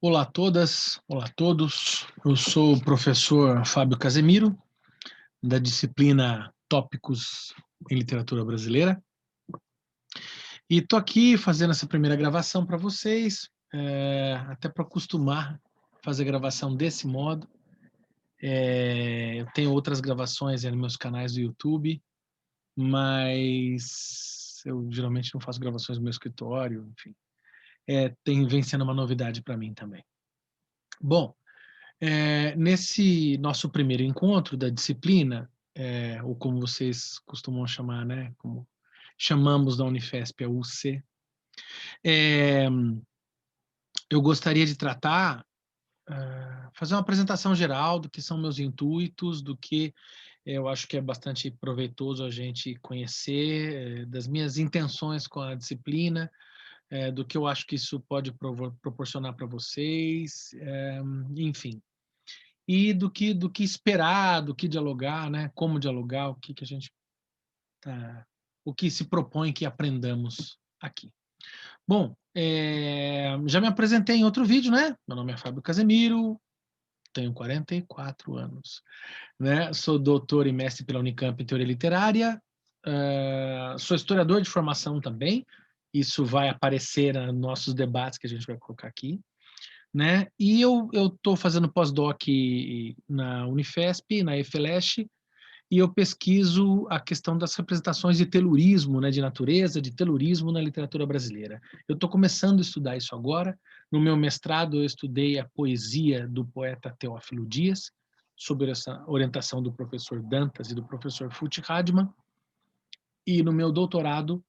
Olá a todas, olá a todos. Eu sou o professor Fábio Casemiro, da disciplina Tópicos em Literatura Brasileira. E estou aqui fazendo essa primeira gravação para vocês, até para acostumar a fazer gravação desse modo. Eu tenho outras gravações nos meus canais do YouTube, mas eu geralmente não faço gravações no meu escritório, enfim. Vem sendo uma novidade para mim também. Bom, nesse nosso primeiro encontro da disciplina, ou como vocês costumam chamar, né, como chamamos da Unifesp, a UC, é, eu gostaria de tratar, fazer uma apresentação geral do que são meus intuitos, do que eu acho que é bastante proveitoso a gente conhecer, das minhas intenções com a disciplina, do que eu acho que isso pode proporcionar para vocês, enfim. E do que esperar, do que dialogar, né? Como dialogar, o que a gente o que se propõe que aprendamos aqui. Bom, já me apresentei em outro vídeo, né? Meu nome é Fábio Casemiro, tenho 44 anos, né? Sou doutor e mestre pela Unicamp em Teoria Literária, sou historiador de formação também, isso vai aparecer nos nossos debates que a gente vai colocar aqui, né? E eu estou fazendo pós-doc na Unifesp, na EFELESH, e eu pesquiso a questão das representações de telurismo, né, de natureza, de telurismo na literatura brasileira. Eu estou começando a estudar isso agora. No meu mestrado, eu estudei a poesia do poeta Teófilo Dias, sob essa orientação do professor Dantas e do professor Fulci Radman. E no meu doutorado,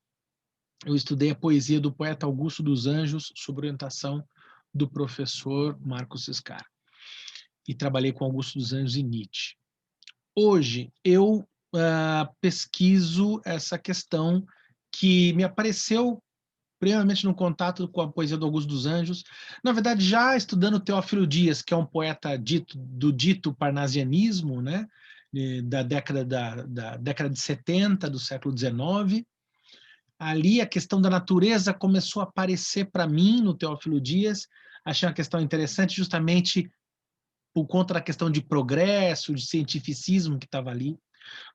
eu estudei a poesia do poeta Augusto dos Anjos, sob orientação do professor Marcos Ciscar. E trabalhei com Augusto dos Anjos e Nietzsche. Hoje, eu pesquiso essa questão que me apareceu primeiramente no contato com a poesia do Augusto dos Anjos, na verdade já estudando Teófilo Dias, que é um poeta do dito parnasianismo, né, da década de 70 do século XIX. Ali a questão da natureza começou a aparecer para mim no Teófilo Dias, achei uma questão interessante justamente por conta da questão de progresso, de cientificismo que estava ali.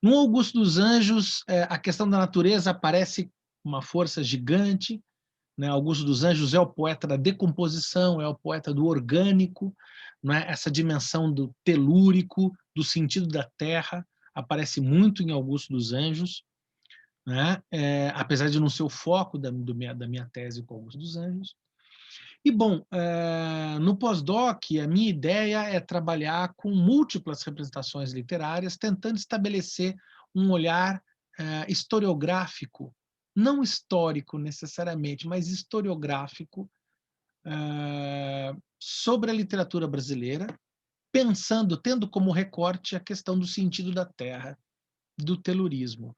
No Augusto dos Anjos, a questão da natureza aparece uma força gigante, né? Augusto dos Anjos é o poeta da decomposição, é o poeta do orgânico, não é? Essa dimensão do telúrico, do sentido da terra, aparece muito em Augusto dos Anjos, né? Apesar de não ser o foco da minha tese com Augusto dos Anjos. E, bom, no pós-doc, a minha ideia é trabalhar com múltiplas representações literárias, tentando estabelecer um olhar historiográfico, não histórico necessariamente, mas historiográfico, sobre a literatura brasileira, pensando, tendo como recorte a questão do sentido da terra, do telurismo.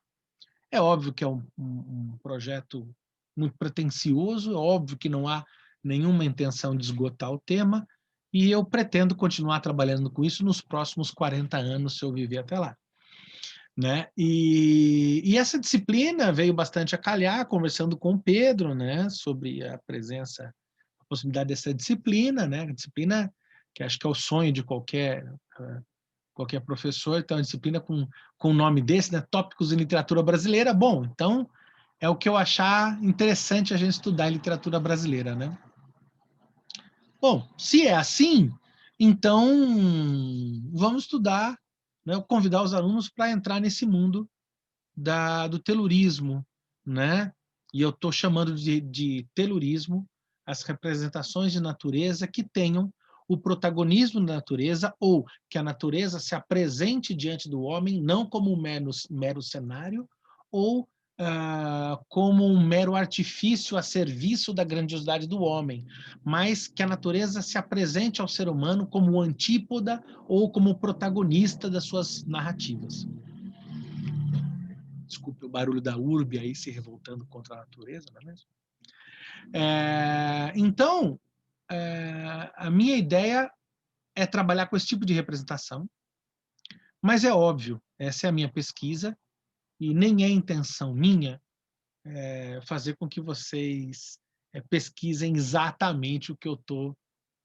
É óbvio que é um projeto muito pretensioso, é óbvio que não há nenhuma intenção de esgotar o tema, e eu pretendo continuar trabalhando com isso nos próximos 40 anos, se eu viver até lá. Né? E essa disciplina veio bastante a calhar, conversando com o Pedro, né, sobre a presença, a possibilidade dessa disciplina, né, disciplina que acho que é o sonho de qualquer professor, então, uma disciplina com um nome desse, né, Tópicos em Literatura Brasileira. Bom, então, é o que eu achar interessante a gente estudar em literatura brasileira, né? Bom, se é assim, então vamos estudar, né, convidar os alunos para entrar nesse mundo do telurismo, né? E eu estou chamando de telurismo as representações de natureza que tenham o protagonismo da natureza, ou que a natureza se apresente diante do homem não como um mero cenário, ou como um mero artifício a serviço da grandiosidade do homem, mas que a natureza se apresente ao ser humano como antípoda ou como protagonista das suas narrativas. Desculpe o barulho da urbe aí se revoltando contra a natureza, não é mesmo? Então, a minha ideia é trabalhar com esse tipo de representação, mas é óbvio, essa é a minha pesquisa, e nem é intenção minha fazer com que vocês pesquisem exatamente o que eu estou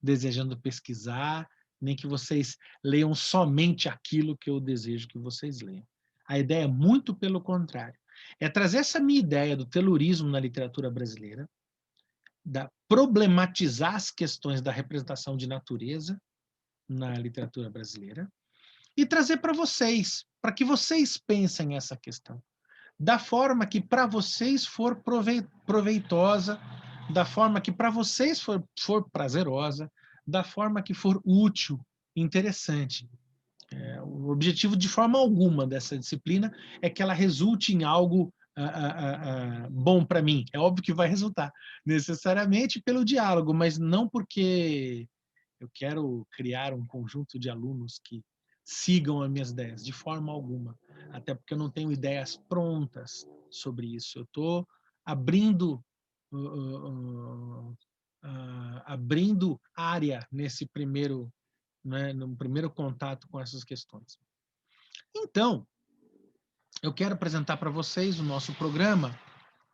desejando pesquisar, nem que vocês leiam somente aquilo que eu desejo que vocês leiam. A ideia é muito pelo contrário. É trazer essa minha ideia do telurismo na literatura brasileira, problematizar as questões da representação de natureza na literatura brasileira e trazer para vocês, para que vocês pensem essa questão, da forma que para vocês for proveitosa, da forma que para vocês for prazerosa, da forma que for útil, interessante. O objetivo de forma alguma dessa disciplina é que ela resulte em algo bom para mim. É óbvio que vai resultar necessariamente pelo diálogo, mas não porque eu quero criar um conjunto de alunos que sigam as minhas ideias, de forma alguma. Até porque eu não tenho ideias prontas sobre isso. Eu estou abrindo, abrindo área nesse primeiro, né, no primeiro contato com essas questões. Então, eu quero apresentar para vocês o nosso programa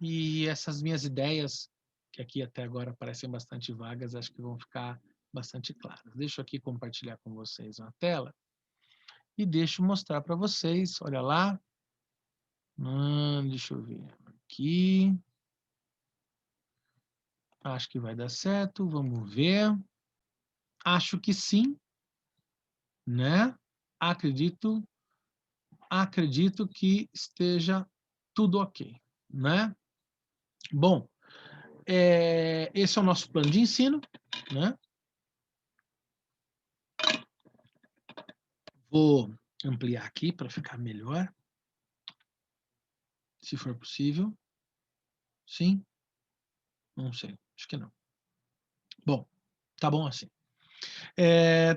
e essas minhas ideias, que aqui até agora parecem bastante vagas, acho que vão ficar bastante claras. Deixa eu aqui compartilhar com vocês a tela e deixa eu mostrar para vocês. Olha lá. Deixa eu ver aqui. Acho que vai dar certo. Vamos ver. Acho que sim, né? Acredito que esteja tudo ok, né? Bom, esse é o nosso plano de ensino, né? Vou ampliar aqui para ficar melhor, se for possível. Sim? Não sei, acho que não. Bom, tá bom assim.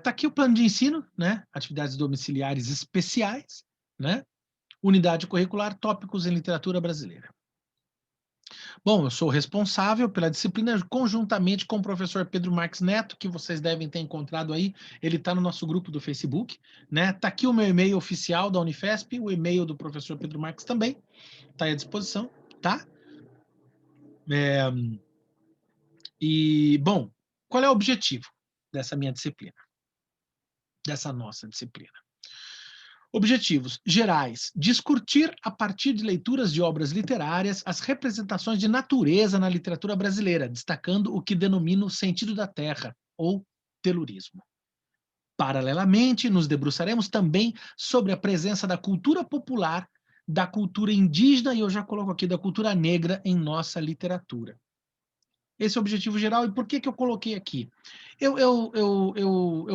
Tá aqui o plano de ensino, né? Atividades domiciliares especiais, né? Unidade curricular, tópicos em literatura brasileira. Bom, eu sou responsável pela disciplina conjuntamente com o professor Pedro Marques Neto, que vocês devem ter encontrado aí. Ele está no nosso grupo do Facebook, né? Tá aqui o meu e-mail oficial da Unifesp, o e-mail do professor Pedro Marques também, está à disposição, tá? Bom, qual é o objetivo dessa minha disciplina? Dessa nossa disciplina? Objetivos gerais: discutir, a partir de leituras de obras literárias, as representações de natureza na literatura brasileira, destacando o que denomino o sentido da terra, ou telurismo. Paralelamente, nos debruçaremos também sobre a presença da cultura popular, da cultura indígena, e eu já coloco aqui da cultura negra em nossa literatura. Esse é o objetivo geral. E por que eu coloquei aqui? Eu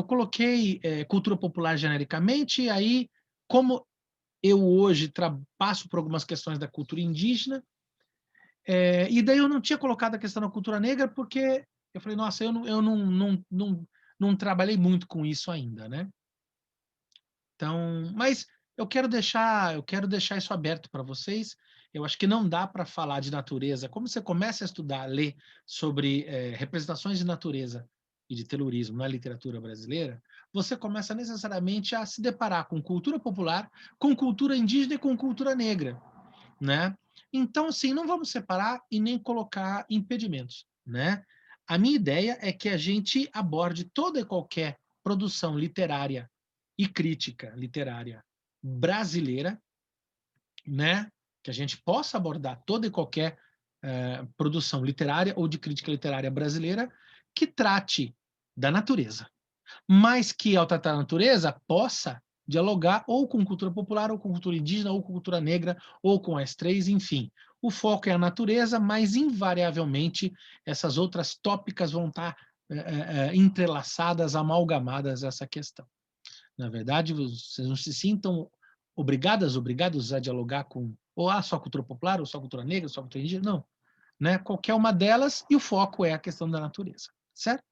coloquei cultura popular genericamente, e aí, como eu hoje passo por algumas questões da cultura indígena, e daí eu não tinha colocado a questão da cultura negra, porque eu falei, nossa, eu não trabalhei muito com isso ainda, né? Então, mas eu quero deixar isso aberto para vocês. Eu acho que não dá para falar de natureza. Como você começa a estudar, a ler sobre representações de natureza e de telurismo na literatura brasileira, você começa necessariamente a se deparar com cultura popular, com cultura indígena e com cultura negra, né? Então, assim, não vamos separar e nem colocar impedimentos, né? A minha ideia é que a gente aborde toda e qualquer produção literária e crítica literária brasileira, né? Que a gente possa abordar toda e qualquer produção literária ou de crítica literária brasileira que trate da natureza, mas que, ao tratar da natureza, possa dialogar ou com cultura popular, ou com cultura indígena, ou com cultura negra, ou com as três, enfim. O foco é a natureza, mas, invariavelmente, essas outras tópicas vão estar entrelaçadas, amalgamadas a essa questão. Na verdade, vocês não se sintam obrigados a dialogar com ou só cultura popular, ou só cultura negra, ou só cultura indígena, não. Né? Qualquer uma delas, e o foco é a questão da natureza, certo?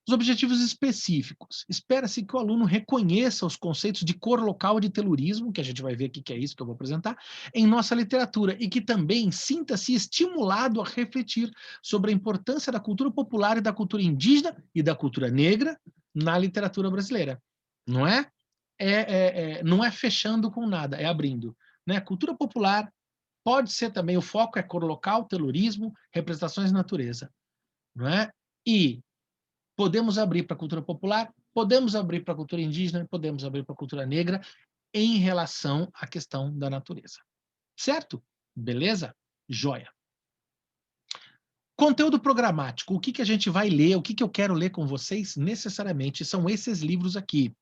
Os objetivos específicos. Espera-se que o aluno reconheça os conceitos de cor local e de telurismo, que a gente vai ver aqui que é isso que eu vou apresentar, em nossa literatura, e que também sinta-se estimulado a refletir sobre a importância da cultura popular e da cultura indígena e da cultura negra na literatura brasileira. Não é? Não é fechando com nada, é abrindo. Né? Cultura popular pode ser também, o foco é cor local, telurismo, representações de natureza. Não é? E Podemos abrir para a cultura popular, podemos abrir para a cultura indígena, podemos abrir para a cultura negra em relação à questão da natureza. Certo? Beleza? Joia. Conteúdo programático. O que que a gente vai ler? O que que eu quero ler com vocês? Necessariamente são esses livros aqui.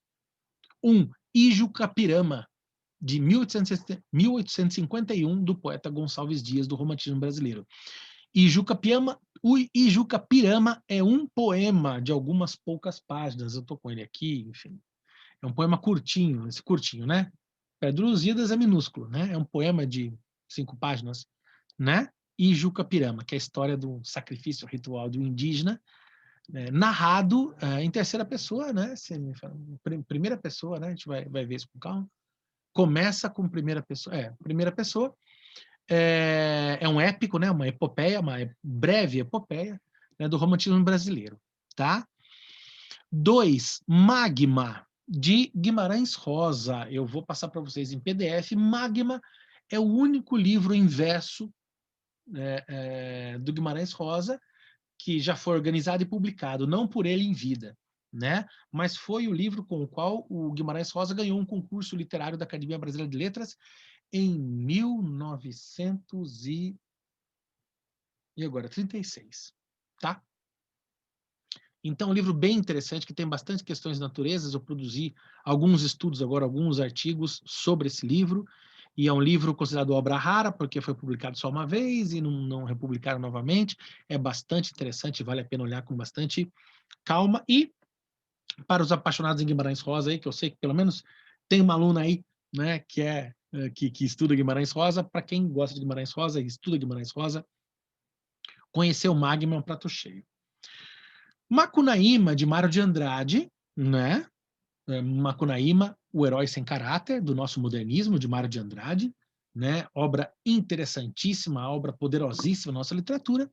Ijucapirama, de 1851, do poeta Gonçalves Dias, do Romantismo Brasileiro. O Ijucapirama é um poema de algumas poucas páginas. Eu estou com ele aqui, enfim. É um poema curtinho, esse curtinho, né? Pedro Lusíadas é minúsculo, né? É um poema de 5 páginas, né? Ijucapirama, que é a história do sacrifício ritual do indígena, narrado em terceira pessoa, né? Primeira pessoa, né? A gente vai ver isso com calma. Começa com primeira pessoa. Primeira pessoa. É um épico, né? Uma epopeia, uma breve epopeia, né? Do romantismo brasileiro, tá? 2, Magma, de Guimarães Rosa. Eu vou passar para vocês em PDF. Magma é o único livro em verso do Guimarães Rosa que já foi organizado e publicado, não por ele em vida, né? Mas foi o livro com o qual o Guimarães Rosa ganhou um concurso literário da Academia Brasileira de Letras em 1936, tá? Então, um livro bem interessante, que tem bastante questões de naturezas. Eu produzi alguns estudos agora, alguns artigos sobre esse livro, e é um livro considerado obra rara, porque foi publicado só uma vez e não republicaram novamente. É bastante interessante, vale a pena olhar com bastante calma. E para os apaixonados em Guimarães Rosa, aí, que eu sei que pelo menos tem uma aluna aí, né, que estuda Guimarães Rosa. Para quem gosta de Guimarães Rosa e estuda Guimarães Rosa, conhecer o Magma é um prato cheio. Macunaíma, de Mário de Andrade, né? Macunaíma, o herói sem caráter do nosso modernismo, de Mário de Andrade, né? Obra interessantíssima, obra poderosíssima da nossa literatura.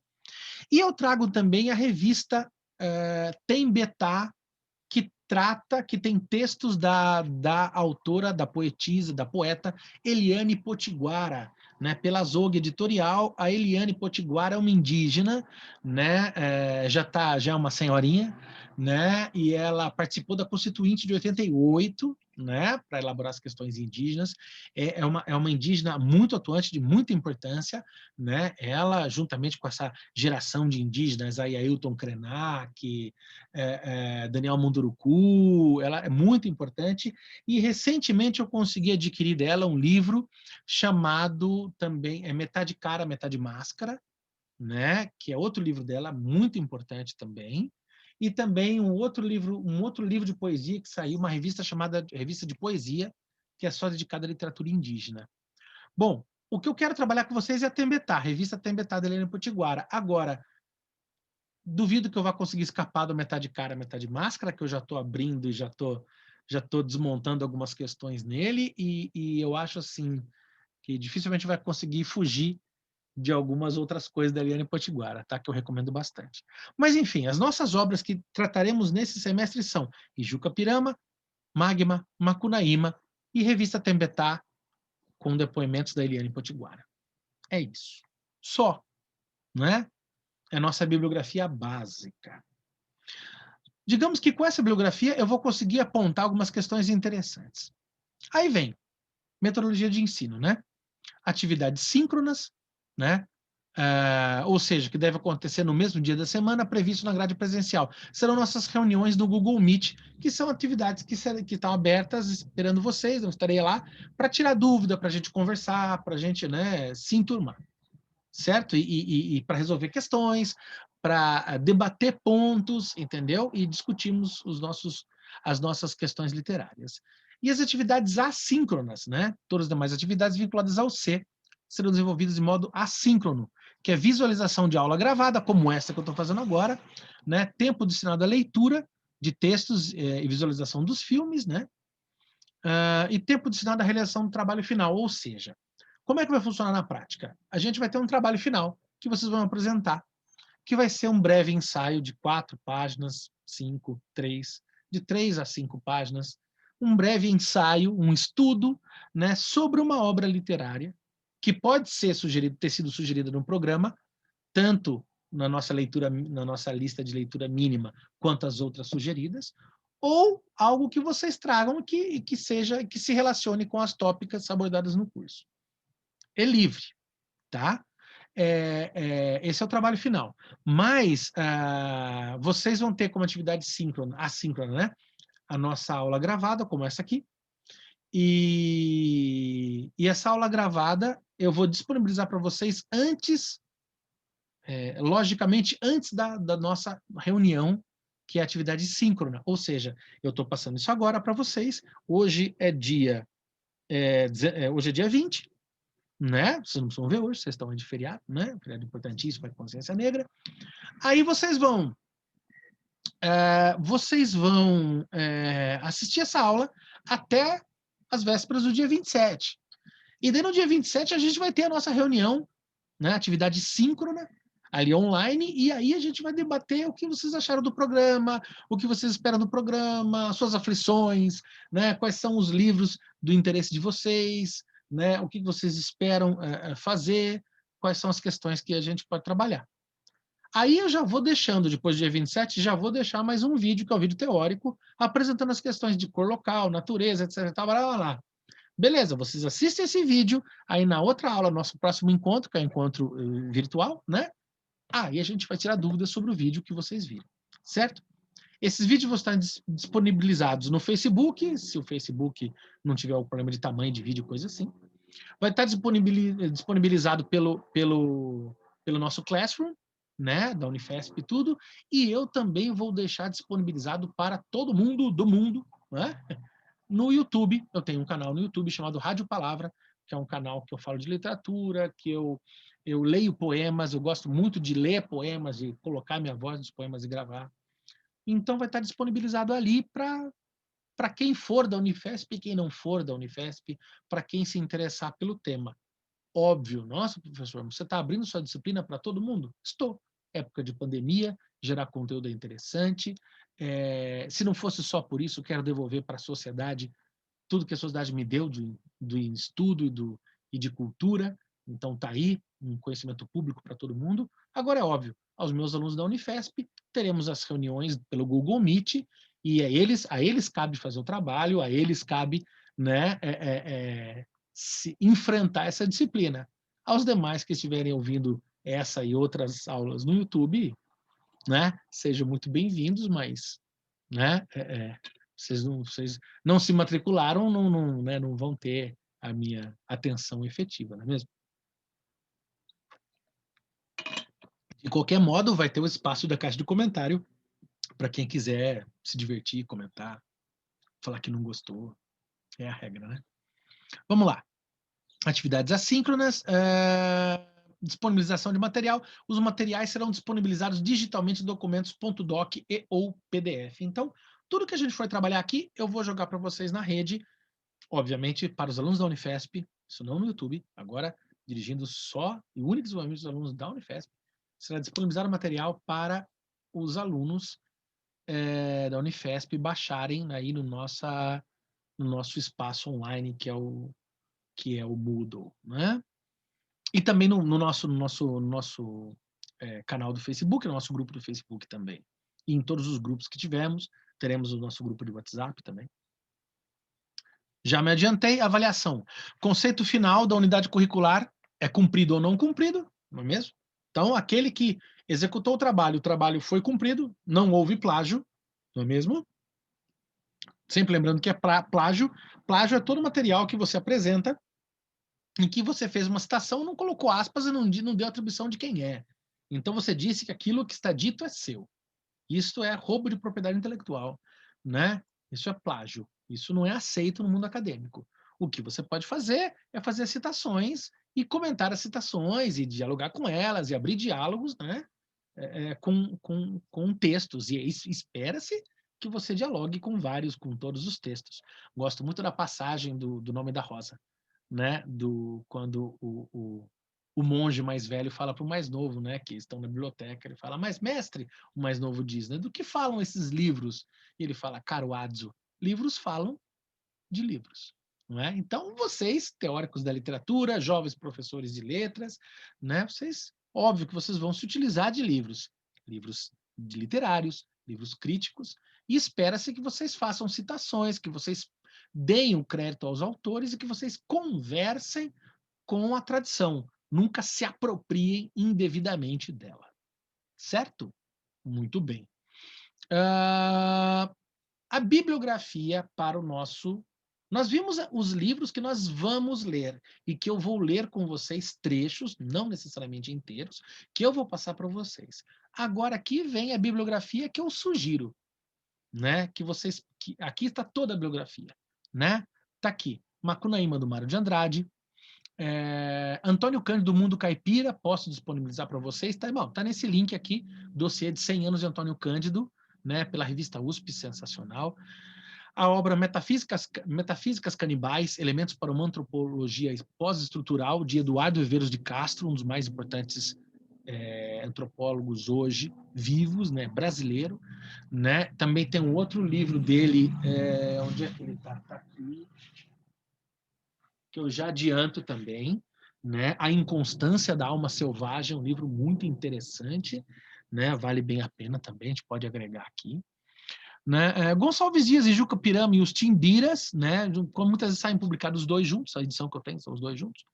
E eu trago também a revista Tembetá, que tem textos da autora, da poetisa, da poeta Eliane Potiguara, né? Pela Azougue Editorial. A Eliane Potiguara é uma indígena, né? Já é uma senhorinha, né? E ela participou da Constituinte de 88, né? Para elaborar as questões indígenas. É uma indígena muito atuante, de muita importância, né? Ela, juntamente com essa geração de indígenas, aí Ailton Krenak, Daniel Munduruku, ela é muito importante. E recentemente eu consegui adquirir dela um livro chamado também Metade Cara, Metade Máscara, né? Que é outro livro dela muito importante também. E também um outro livro de poesia que saiu, uma revista chamada Revista de Poesia, que é só dedicada à literatura indígena. Bom, o que eu quero trabalhar com vocês é a Tembetá, a revista Tembetá da Helena Potiguara. Agora, duvido que eu vá conseguir escapar do Metade Cara, Metade Máscara, que eu já estou abrindo e já estou desmontando algumas questões nele, e eu acho assim que dificilmente vai conseguir fugir de algumas outras coisas da Eliane Potiguara, tá? Que eu recomendo bastante. Mas, enfim, as nossas obras que trataremos nesse semestre são Ijucapirama, Magma, Macunaíma e Revista Tembetá, com depoimentos da Eliane Potiguara. É isso. Só, né? É a nossa bibliografia básica. Digamos que com essa bibliografia eu vou conseguir apontar algumas questões interessantes. Aí vem metodologia de ensino, né? Atividades síncronas, né? Ou seja, que deve acontecer no mesmo dia da semana, previsto na grade presencial. Serão nossas reuniões do Google Meet, que são atividades que estão abertas, esperando vocês, eu estarei lá, para tirar dúvida, para a gente conversar, para a gente, né, se enturmar, certo? E para resolver questões, para debater pontos, entendeu? E discutirmos as nossas questões literárias. E as atividades assíncronas, né? Todas as demais atividades vinculadas ao C serão desenvolvidas de modo assíncrono, que é visualização de aula gravada, como essa que eu estou fazendo agora, né? Tempo destinado à leitura de textos e visualização dos filmes, né? E tempo destinado à realização do trabalho final, ou seja, como é que vai funcionar na prática? A gente vai ter um trabalho final que vocês vão apresentar, que vai ser um breve ensaio de 4 páginas, 5, 3, de 3 a 5 páginas, um breve ensaio, um estudo, né, sobre uma obra literária que pode ser ter sido sugerida no programa, tanto na nossa leitura, na nossa lista de leitura mínima, quanto as outras sugeridas, ou algo que vocês tragam que se relacione com as tópicas abordadas no curso. É livre, tá? Esse é o trabalho final. Mas vocês vão ter como atividade assíncrona, né? A nossa aula gravada, como essa aqui. E essa aula gravada eu vou disponibilizar para vocês antes, logicamente, antes da nossa reunião, que é a atividade síncrona. Ou seja, eu estou passando isso agora para vocês. Hoje é dia 20, né? Vocês não precisam ver hoje, vocês estão de feriado, né? Feriado importantíssimo para a consciência negra. Aí vocês vão assistir essa aula até as vésperas do dia 27. E daí no dia 27 a gente vai ter a nossa reunião, né? Atividade síncrona, ali online, e aí a gente vai debater o que vocês acharam do programa, o que vocês esperam do programa, suas aflições, né? Quais são os livros do interesse de vocês, né? O que vocês esperam fazer, quais são as questões que a gente pode trabalhar. Aí eu já vou deixando, depois do dia 27, já vou deixar mais um vídeo, que é o vídeo teórico, apresentando as questões de cor local, natureza, etc. Blá, blá, blá. Beleza, vocês assistem esse vídeo, aí na outra aula, nosso próximo encontro, que é o encontro virtual, né? Aí a gente vai tirar dúvidas sobre o vídeo que vocês viram, certo? Esses vídeos vão estar disponibilizados no Facebook, se o Facebook não tiver o problema de tamanho de vídeo, coisa assim. Vai estar disponibilizado pelo nosso Classroom, né, da Unifesp e tudo, e eu também vou deixar disponibilizado para todo mundo do mundo, né? No YouTube. Eu tenho um canal no YouTube chamado Rádio Palavra, que é um canal que eu falo de literatura, que eu leio poemas, eu gosto muito de ler poemas, de colocar minha voz nos poemas e gravar. Então vai estar disponibilizado ali para quem for da Unifesp e quem não for da Unifesp, para quem se interessar pelo tema. Óbvio, nossa, professor, você está abrindo sua disciplina para todo mundo? Estou. Época de pandemia, gerar conteúdo é interessante. Se não fosse só por isso, quero devolver para a sociedade tudo que a sociedade me deu do estudo e de cultura. Então está aí um conhecimento público para todo mundo. Agora é óbvio, aos meus alunos da Unifesp, teremos as reuniões pelo Google Meet, e a eles cabe fazer o trabalho, a eles cabe, né, se enfrentar essa disciplina. Aos demais que estiverem ouvindo essa e outras aulas no YouTube, né, sejam muito bem-vindos, mas, né, vocês não se matricularam, né, não vão ter a minha atenção efetiva, não é mesmo? De qualquer modo, vai ter o espaço da caixa de comentário para quem quiser se divertir, comentar, falar que não gostou. É a regra, né? Vamos lá. Atividades assíncronas, disponibilização de material. Os materiais serão disponibilizados digitalmente em documentos .doc e ou PDF. Então, tudo que a gente for trabalhar aqui, eu vou jogar para vocês na rede, obviamente, para os alunos da Unifesp, isso não no YouTube, agora dirigindo só e unicamente os alunos da Unifesp, será disponibilizado material para os alunos da Unifesp baixarem aí no nosso espaço online, que é o Moodle, né? E também no nosso canal do Facebook, no nosso grupo do Facebook também. E em todos os grupos que tivermos, teremos o nosso grupo de WhatsApp também. Já me adiantei, avaliação. Conceito final da unidade curricular é cumprido ou não cumprido, não é mesmo? Então, aquele que executou o trabalho foi cumprido, não houve plágio, não é mesmo? Sempre lembrando que é plágio. Plágio é todo material que você apresenta em que você fez uma citação, não colocou aspas e não deu atribuição de quem é. Então, você disse que aquilo que está dito é seu. Isso é roubo de propriedade intelectual, né? Isso é plágio. Isso não é aceito no mundo acadêmico. O que você pode fazer é fazer citações e comentar as citações e dialogar com elas e abrir diálogos, né? Com textos. E espera-se que você dialogue com todos os textos. Gosto muito da passagem do Nome da Rosa, né? Quando o monge mais velho fala para o mais novo, né? Que estão na biblioteca, ele fala: mas mestre, o mais novo diz, né? Do que falam esses livros? E ele fala: caro Adzo, livros falam de livros. Não é? Então, vocês, teóricos da literatura, jovens professores de letras, né? Vocês Óbvio que vocês vão se utilizar de livros literários, livros críticos, e espera-se que vocês façam citações, que vocês deem o crédito aos autores e que vocês conversem com a tradição. Nunca se apropriem indevidamente dela. Certo? Muito bem. A bibliografia para o nosso... Nós vimos os livros que nós vamos ler e que eu vou ler com vocês trechos, não necessariamente inteiros, que eu vou passar para vocês. Agora aqui vem a bibliografia que eu sugiro, né? Aqui está toda a bibliografia, né? Está aqui. Macunaíma, do Mário de Andrade. Antônio Cândido, Mundo Caipira, posso disponibilizar para vocês. Tá, bom, tá nesse link aqui, dossiê de 100 anos de Antônio Cândido, né? Pela revista USP, sensacional. A obra Metafísicas Canibais, Elementos para uma Antropologia Pós-Estrutural, de Eduardo Viveiros de Castro, um dos mais importantes antropólogos hoje vivos, né, brasileiro, né? Também tem um outro livro dele, onde é que ele está? Está aqui, que eu já adianto também, né? A Inconstância da Alma Selvagem, um livro muito interessante, né? Vale bem a pena também, a gente pode agregar aqui. Né? Gonçalves Dias e Juca Pirama e os Timbiras, né? Como muitas vezes saem publicados os dois juntos, a edição que eu tenho são os dois juntos.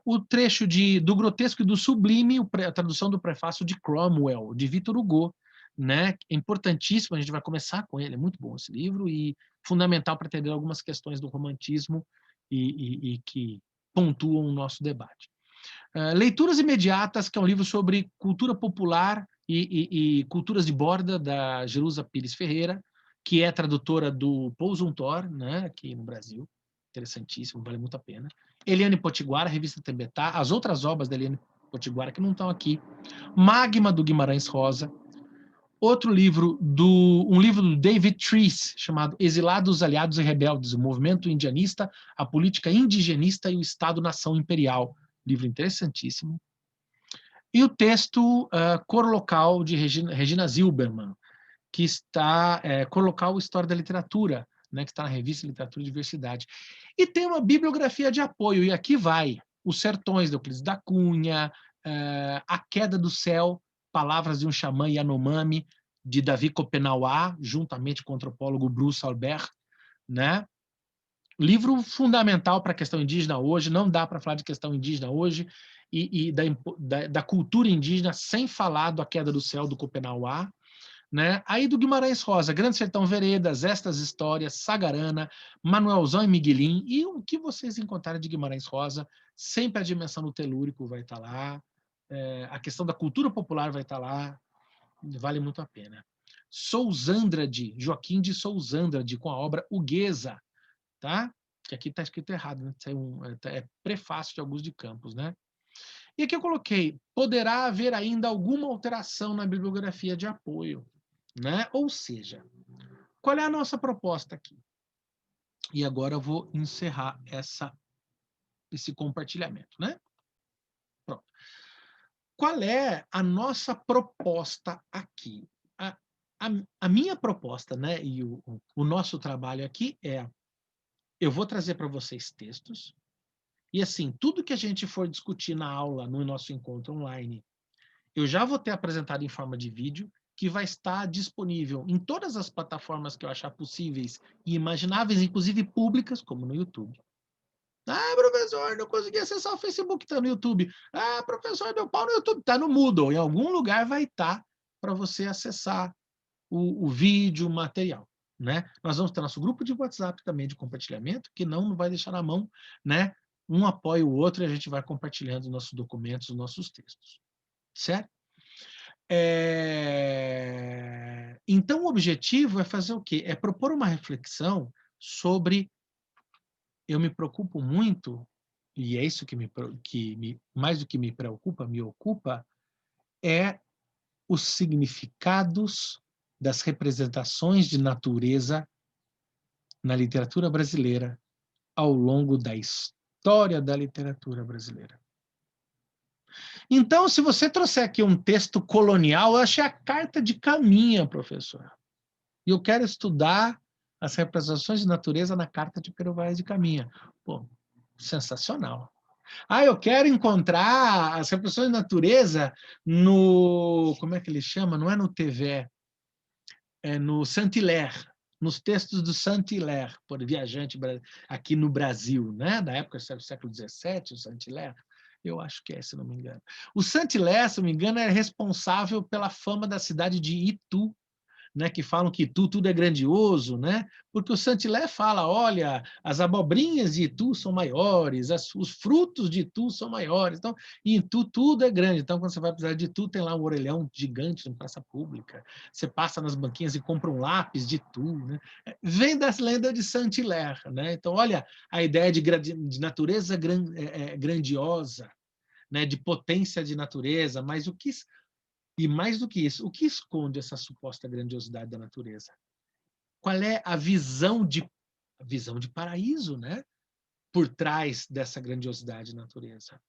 O trecho do Grotesco e do Sublime, a tradução do prefácio de Cromwell, de Victor Hugo, né? É importantíssimo, a gente vai começar com ele, é muito bom esse livro e fundamental para entender algumas questões do romantismo e que pontuam o nosso debate. Leituras Imediatas, que é um livro sobre cultura popular e culturas de borda, da Jerusa Pires Ferreira, que é tradutora do Paul Zumthor, né, aqui no Brasil. Interessantíssimo, vale muito a pena. Eliane Potiguara, Revista Tembetá, as outras obras da Eliane Potiguara que não estão aqui. Magma, do Guimarães Rosa. Um livro do David Trees, chamado Exilados, Aliados e Rebeldes, o Movimento Indianista, a Política Indigenista e o Estado-Nação Imperial. Livro interessantíssimo. E o texto Cor Local, de Regina Zilberman, que está Cor Local, História da Literatura, né, que está na revista Literatura e Diversidade. E tem uma bibliografia de apoio, e aqui vai Os Sertões, de Euclides da Cunha, A Queda do Céu, Palavras de um Xamã Yanomami, de Davi Kopenawa, juntamente com o antropólogo Bruce Albert, né? Livro fundamental para a questão indígena hoje, não dá para falar de questão indígena hoje e da cultura indígena sem falar da Queda do Céu, do Kopenawa, né? Aí do Guimarães Rosa, Grande Sertão Veredas, Estas Histórias, Sagarana, Manuelzão e Miguelim, e o que vocês encontrarem de Guimarães Rosa, sempre a dimensão do telúrico vai estar lá, a questão da cultura popular vai estar lá, vale muito a pena. Souzandrade, Joaquim de Souzandrade, com a obra Huguesa, tá? Que aqui está escrito errado, né? É prefácio de Augusto de Campos, né? E aqui eu coloquei, poderá haver ainda alguma alteração na bibliografia de apoio, né? Ou seja, qual é a nossa proposta aqui? E agora eu vou encerrar esse compartilhamento, né? Pronto. Qual é a nossa proposta aqui? A minha proposta, né, e o nosso trabalho aqui eu vou trazer para vocês textos, e assim, tudo que a gente for discutir na aula, no nosso encontro online, eu já vou ter apresentado em forma de vídeo, que vai estar disponível em todas as plataformas que eu achar possíveis e imagináveis, inclusive públicas, como no YouTube. Ah, professor, não consegui acessar o Facebook, está no YouTube. Ah, professor, deu pau no YouTube, está no Moodle. Em algum lugar vai estar para você acessar o vídeo, o material. Né? Nós vamos ter nosso grupo de WhatsApp também de compartilhamento, que não vai deixar na mão, né? Um apoia o outro e a gente vai compartilhando os nossos documentos, os nossos textos. Certo? Então, o objetivo é fazer o quê? É propor uma reflexão sobre... Eu me preocupo muito, e é isso mais do que me preocupa, me ocupa, é os significados das representações de natureza na literatura brasileira ao longo da história da literatura brasileira. Então, se você trouxer aqui um texto colonial, eu achei a carta de caminha, professor. E eu quero estudar as representações de natureza na carta de Pero Vaz de Caminha. Pô, sensacional. Ah, eu quero encontrar as representações de natureza no... Como é que ele chama? Não é no TV, é no Saint-Hilaire, nos textos do Saint-Hilaire, por viajante aqui no Brasil, né? Da época do século XVII, o Saint-Hilaire. Eu acho que é, se não me engano. O Saint-Hilaire, se não me engano, é responsável pela fama da cidade de Itu, né, que falam que Itu tudo é grandioso, né? Porque o Saint-Hilaire fala, olha, as abobrinhas de Itu são maiores, os frutos de Itu são maiores, então, em Itu tudo é grande. Então, quando você vai precisar de Itu, tem lá um orelhão gigante na praça pública, você passa nas banquinhas e compra um lápis de Itu, né? Vem das lendas de Saint-Hilaire, né? Então, olha a ideia de natureza grandiosa, né, de potência de natureza, mas o que... E mais do que isso, o que esconde essa suposta grandiosidade da natureza? Qual é a visão de paraíso, né? Por trás dessa grandiosidade da natureza?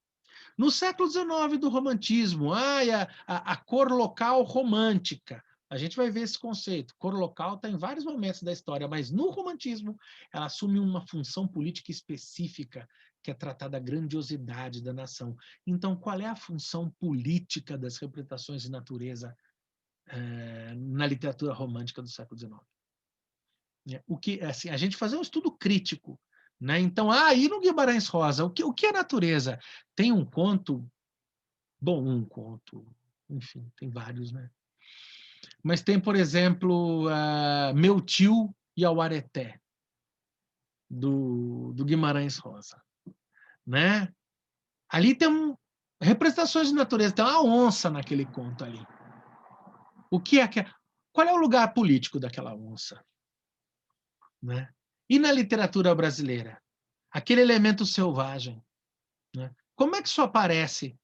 No século XIX do romantismo, a cor local romântica. A gente vai ver esse conceito. Cor local está em vários momentos da história, mas no romantismo ela assume uma função política específica, que é tratar da grandiosidade da nação. Então, qual é a função política das representações de natureza na literatura romântica do século XIX? O que, assim, a gente fazer um estudo crítico, né? Então, aí no Guimarães Rosa, o que é natureza? Tem um conto, bom, um conto, enfim, tem vários, né? Mas tem, por exemplo, Meu Tio e Auareté, do Guimarães Rosa, né? Ali tem representações de natureza, tem uma onça naquele conto ali. O que é que... Qual é o lugar político daquela onça? Né? E na literatura brasileira? Aquele elemento selvagem. Né? Como é que isso aparece?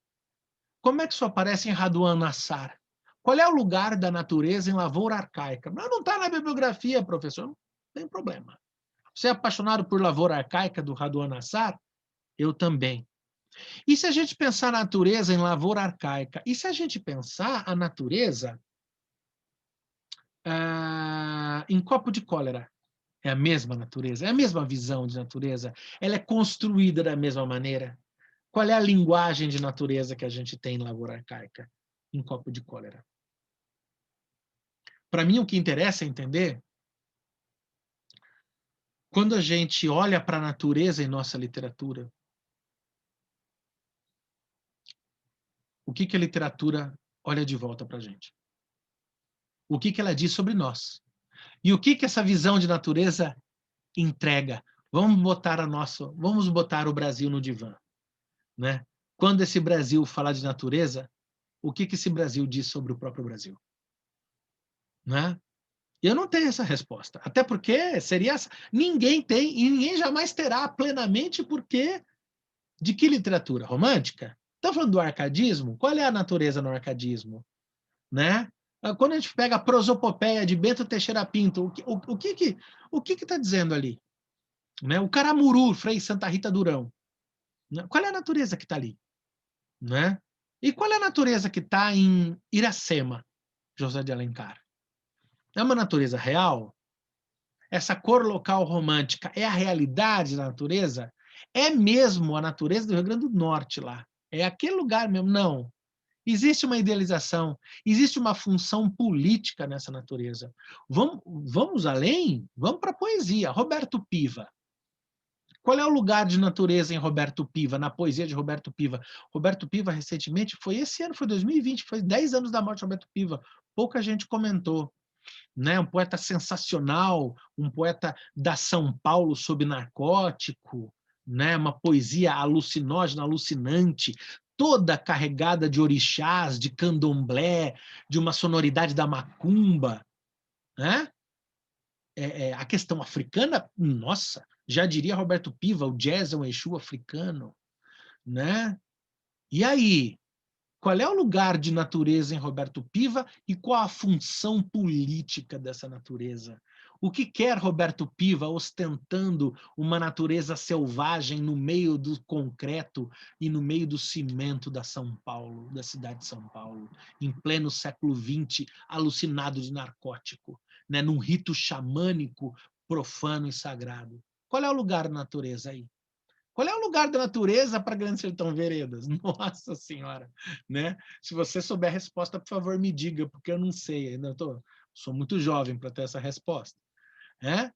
Como é que isso aparece em Raduan Nassar? Qual é o lugar da natureza em Lavoura Arcaica? Mas não está na bibliografia, professor. Não tem problema. Você é apaixonado por Lavoura Arcaica, do Raduan Nassar? Eu também. E se a gente pensar a natureza em Lavoura Arcaica? E se a gente pensar a natureza em Copo de Cólera? É a mesma natureza, é a mesma visão de natureza, ela é construída da mesma maneira. Qual é a linguagem de natureza que a gente tem em Lavoura Arcaica, em Copo de Cólera? Para mim, o que interessa é entender, quando a gente olha para a natureza em nossa literatura, o que a literatura olha de volta para a gente? O que ela diz sobre nós? E o que essa visão de natureza entrega? Vamos botar o Brasil no divã, né? Quando esse Brasil fala de natureza, o que esse Brasil diz sobre o próprio Brasil? Né? Eu não tenho essa resposta, até porque ninguém tem e ninguém jamais terá plenamente, porque de que literatura? Romântica? Estão falando do arcadismo? Qual é a natureza no arcadismo? Né? Quando a gente pega a prosopopeia de Bento Teixeira Pinto, o que está dizendo ali? Né? O Caramuru, Frei Santa Rita Durão. Né? Qual é a natureza que está ali? Né? E qual é a natureza que está em Iracema, José de Alencar? É uma natureza real? Essa cor local romântica é a realidade da natureza? É mesmo a natureza do Rio Grande do Norte lá? É aquele lugar mesmo? Não. Existe uma idealização, existe uma função política nessa natureza. Vamos além? Vamos para a poesia. Roberto Piva. Qual é o lugar de natureza em Roberto Piva, na poesia de Roberto Piva? Roberto Piva, recentemente, esse ano, foi 2020, foi 10 anos da morte de Roberto Piva. Pouca gente comentou. Né? Um poeta sensacional, um poeta da São Paulo sob narcótico, né? Uma poesia alucinógena, alucinante, toda carregada de orixás, de candomblé, de uma sonoridade da macumba. Né? A questão africana, nossa, já diria Roberto Piva, o jazz é um Exu africano. Né? E aí, qual é o lugar de natureza em Roberto Piva e qual a função política dessa natureza? O que quer Roberto Piva ostentando uma natureza selvagem no meio do concreto e no meio do cimento da São Paulo, da cidade de São Paulo, em pleno século XX, alucinado de narcótico, né, num rito xamânico, profano e sagrado? Qual é o lugar da natureza aí? Qual é o lugar da natureza para Grande Sertão Veredas? Nossa Senhora, né? Se você souber a resposta, por favor, me diga, porque eu não sei, ainda sou muito jovem para ter essa resposta, né?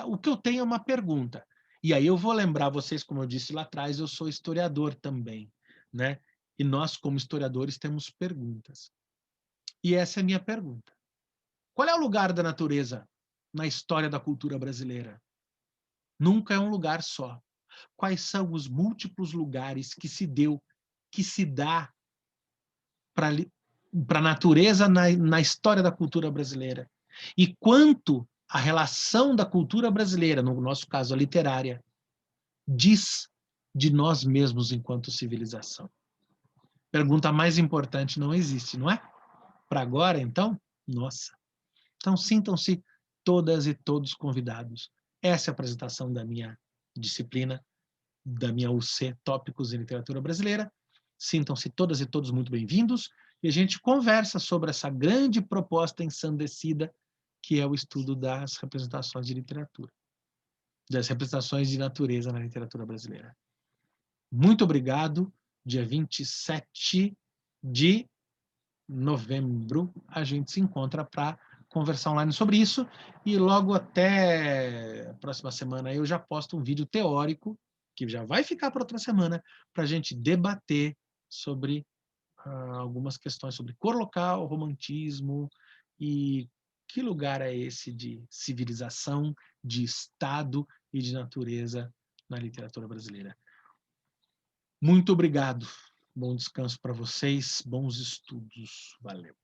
O que eu tenho é uma pergunta. E aí eu vou lembrar vocês, como eu disse lá atrás, eu sou historiador também, né? E nós, como historiadores, temos perguntas. E essa é a minha pergunta. Qual é o lugar da natureza na história da cultura brasileira? Nunca é um lugar só. Quais são os múltiplos lugares que se dá para a natureza na história da cultura brasileira? E quanto a relação da cultura brasileira, no nosso caso a literária, diz de nós mesmos enquanto civilização? Pergunta mais importante não existe, não é? Para agora, então? Nossa. Então, sintam-se todas e todos convidados. Essa é a apresentação da minha disciplina, da minha UC Tópicos em Literatura Brasileira. Sintam-se todas e todos muito bem-vindos e a gente conversa sobre essa grande proposta ensandecida que é o estudo das representações de literatura, das representações de natureza na literatura brasileira. Muito obrigado. Dia 27 de novembro a gente se encontra para conversar online sobre isso e logo até a próxima semana eu já posto um vídeo teórico que já vai ficar para outra semana para a gente debater sobre algumas questões sobre cor local, romantismo e que lugar é esse de civilização, de Estado e de natureza na literatura brasileira. Muito obrigado. Bom descanso para vocês, bons estudos. Valeu.